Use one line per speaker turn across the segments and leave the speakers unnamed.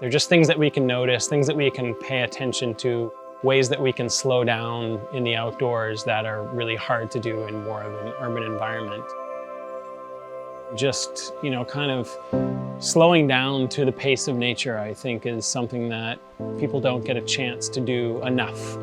They're just things that we can notice, things that we can pay attention to, ways that we can slow down in the outdoors that are really hard to do in more of an urban environment. Just, kind of slowing down to the pace of nature, I think, is something that people don't get a chance to do enough.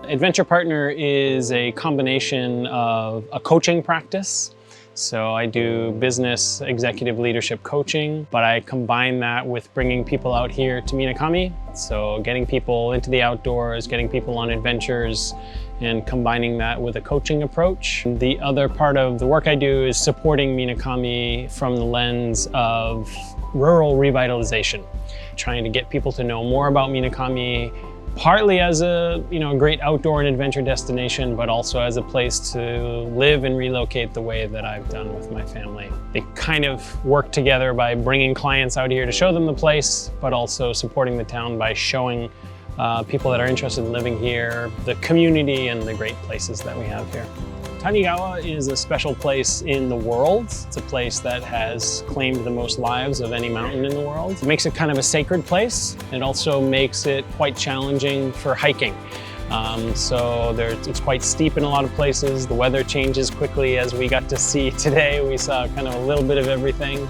Adventure Partner is a combination of a coaching practice. So I do business executive leadership coaching, but I combine that with bringing people out here to Minakami. So getting people into the outdoors, getting people on adventures, and combining that with a coaching approach. The other part of the work I do is supporting Minakami from the lens of rural revitalization, trying to get people to know more about Minakami, partly as a great outdoor and adventure destination, but also as a place to live and relocate the way that I've done with my family. They kind of work together by bringing clients out here to show them the place, but also supporting the town by showing people that are interested in living here, the community and the great places that we have here. Tanigawa is a special place in the world. It's a place that has claimed the most lives of any mountain in the world. It makes it kind of a sacred place. It also makes it quite challenging for hiking. It's quite steep in a lot of places. The weather changes quickly, as we got to see today. We saw kind of a little bit of everything.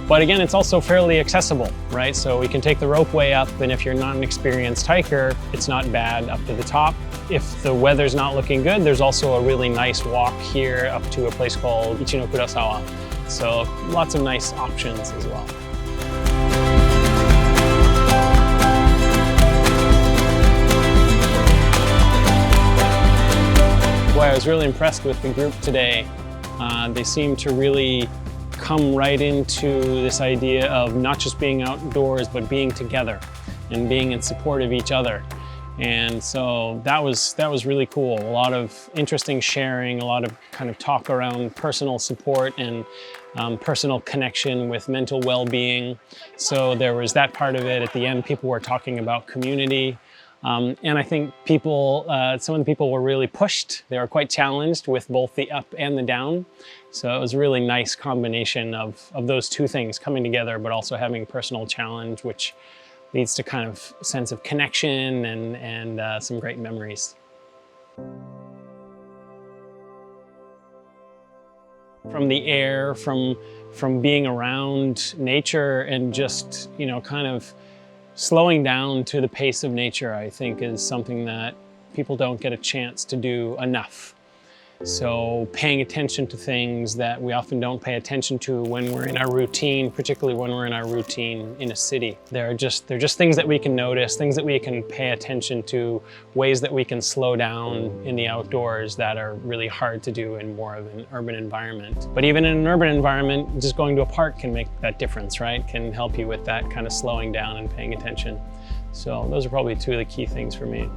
But again, it's also fairly accessible, right? So we can take the ropeway up, and if you're not an experienced hiker, it's not bad up to the top. If the weather's not looking good, there's also a really nice walk here up to a place called Ichino-Kurasawa. So lots of nice options as well. Boy, I was really impressed with the group today. They seem to really come right into this idea of not just being outdoors, but being together and being in support of each other. And so that was really cool. A lot of interesting sharing, a lot of kind of talk around personal support and personal connection with mental well-being. So there was that part of it. At the end, people were talking about community. And I think some of the people were really pushed. They were quite challenged with both the up and the down. So it was a really nice combination of those two things coming together, but also having personal challenge, which leads to kind of a sense of connection and some great memories. From the air, from being around nature and just, kind of slowing down to the pace of nature, I think, is something that people don't get a chance to do enough. So paying attention to things that we often don't pay attention to when we're in our routine, particularly when we're in our routine in a city. They're just things that we can notice, things that we can pay attention to, ways that we can slow down in the outdoors that are really hard to do in more of an urban environment. But even in an urban environment, just going to a park can make that difference, right? Can help you with that kind of slowing down and paying attention. So those are probably two of the key things for me.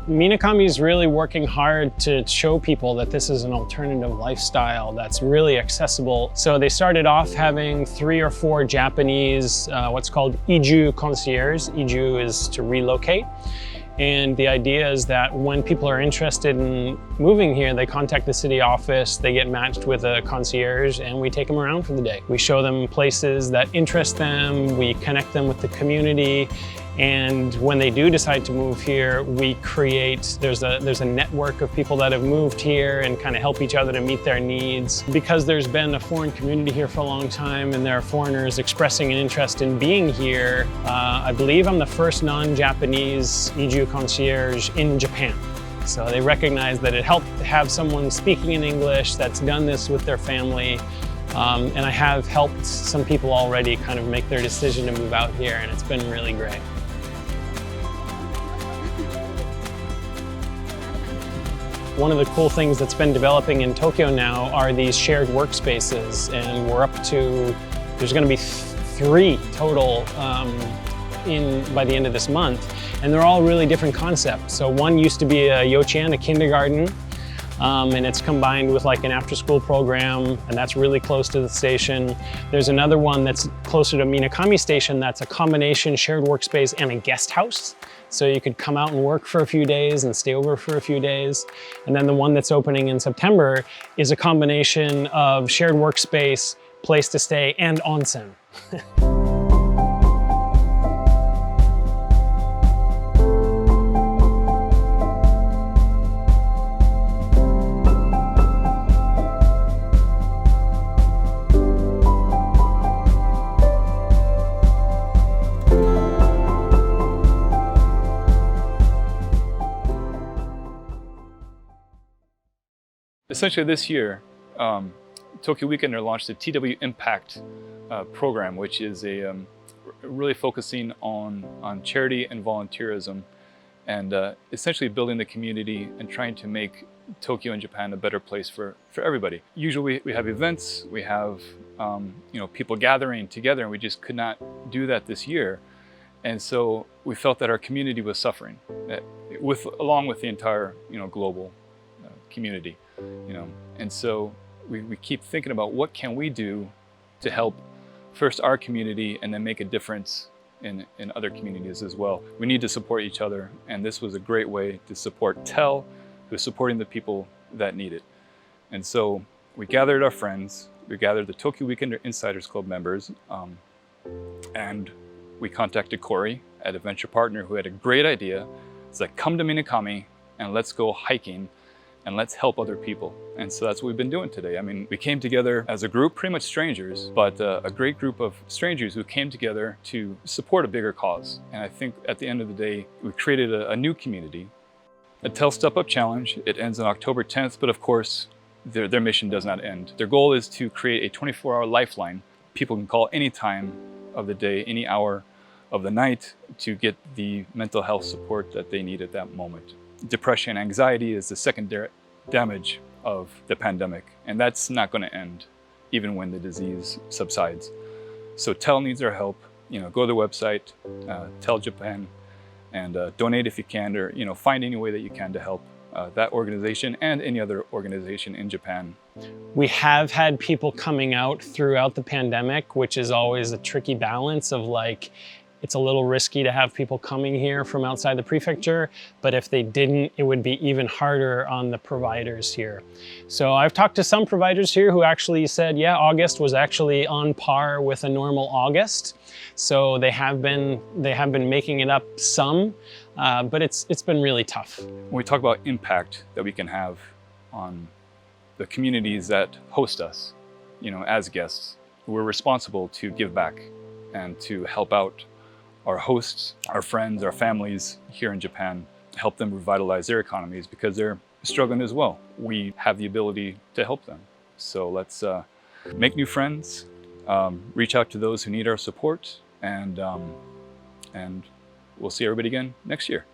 Minakami is really working hard to show people that this is an alternative lifestyle that's really accessible. So they started off having 3 or 4 Japanese, what's called Iju concierge. Iju is to relocate. And the idea is that when people are interested in moving here, they contact the city office, they get matched with a concierge, and we take them around for the day. We show them places that interest them, we connect them with the community, and when they do decide to move here, we create, there's a network of people that have moved here and kind of help each other to meet their needs. Because there's been a foreign community here for a long time and there are foreigners expressing an interest in being here, I believe I'm the first non-Japanese Iju concierge in Japan. So they recognize that it helped to have someone speaking in English that's done this with their family. And I have helped some people already kind of make their decision to move out here, and it's been really great. One of the cool things that's been developing in Tokyo now are these shared workspaces, and we're up to, there's going to be 3 total by the end of this month, and they're all really different concepts. So one used to be a yochian, a kindergarten. and it's combined with like an after-school program, and that's really close to the station. There's another one that's closer to Minakami Station that's a combination shared workspace and a guest house. So you could come out and work for a few days and stay over for a few days. And then the one that's opening in September is a combination of shared workspace, place to stay, and onsen.
Essentially this year, Tokyo Weekender launched the TW Impact program, which is really focusing on charity and volunteerism, and essentially building the community and trying to make Tokyo and Japan a better place for everybody. Usually we have events, we have people gathering together, and we just could not do that this year. And so we felt that our community was suffering, along with the entire global community. And so we keep thinking about what can we do to help first our community and then make a difference in other communities as well. We need to support each other, and this was a great way to support TEL, who's supporting the people that need it. And so we gathered our friends, we gathered the Tokyo Weekender Insiders Club members, and we contacted Cory at a venture partner who had a great idea. It's like, come to Minakami and let's go hiking and let's help other people. And so that's what we've been doing today. I mean, we came together as a group, pretty much strangers, but a great group of strangers who came together to support a bigger cause. And I think at the end of the day, we created a new community. A TEL Step Up Challenge, it ends on October 10th, but of course, their mission does not end. Their goal is to create a 24-hour lifeline. People can call any time of the day, any hour of the night to get the mental health support that they need at that moment. Depression, anxiety is the secondary damage of the pandemic, and that's not going to end even when the disease subsides. So TEL needs our help. Go to the website, TEL Japan, and donate if you can, or find any way that you can to help that organization and any other organization in Japan.
We have had people coming out throughout the pandemic, which is always a tricky balance of like, it's a little risky to have people coming here from outside the prefecture, but if they didn't, it would be even harder on the providers here. So I've talked to some providers here who actually said, yeah, August was actually on par with a normal August. So they have been making it up some, but it's been really tough.
When we talk about impact that we can have on the communities that host us, as guests, we're responsible to give back and to help out our hosts, our friends, our families here in Japan, help them revitalize their economies because they're struggling as well. We have the ability to help them. So let's make new friends, reach out to those who need our support, and we'll see everybody again next year.